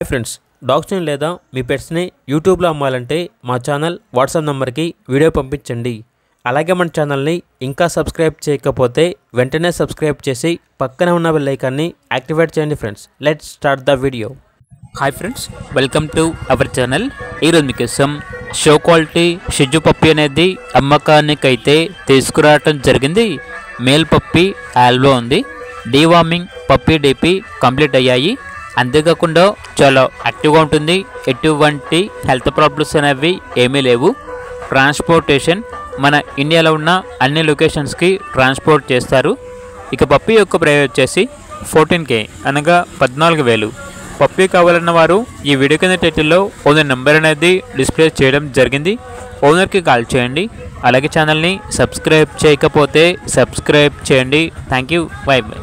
Friends, డాగ్స్ని లేదా మీ పెట్స్ని యూట్యూబ్లో అమ్మాలంటే మా ఛానల్ వాట్సాప్ నెంబర్కి వీడియో పంపించండి. అలాగే మన ఛానల్ని ఇంకా సబ్స్క్రైబ్ చేయకపోతే వెంటనే సబ్స్క్రైబ్ చేసి పక్కనే ఉన్న బెల్ ఐకాన్ని యాక్టివేట్ చేయండి. Friends, let's start the video. Hi friends, welcome to our channel. ఈరోజు మీకోసం షో క్వాలిటీ షిజు పప్పి అనేది అమ్మకానికైతే తీసుకురావటం జరిగింది. మేల్ పప్పి ఆల్బో ఉంది. డీవార్మింగ్ పప్పి డీపీ కంప్లీట్ అయ్యాయి. అంతేకాకుండా చాలా యాక్టివ్గా ఉంటుంది. ఎటువంటి హెల్త్ ప్రాబ్లమ్స్ అనేవి ఏమీ లేవు. ట్రాన్స్పోర్టేషన్ మన ఇండియాలో ఉన్న అన్ని లొకేషన్స్కి ట్రాన్స్పోర్ట్ చేస్తారు. ఇక పప్పి యొక్క ప్రైస్ వచ్చేసి 14K అనగా 14,000. పప్పి కావాలన్న వారు ఈ వీడియో కింద టైటిల్లో ఓనర్ నెంబర్ అనేది డిస్ప్లే చేయడం జరిగింది. ఓనర్కి కాల్ చేయండి. అలాగే ఛానల్ని సబ్స్క్రైబ్ చేయకపోతే సబ్స్క్రైబ్ చేయండి. Thank you. By by.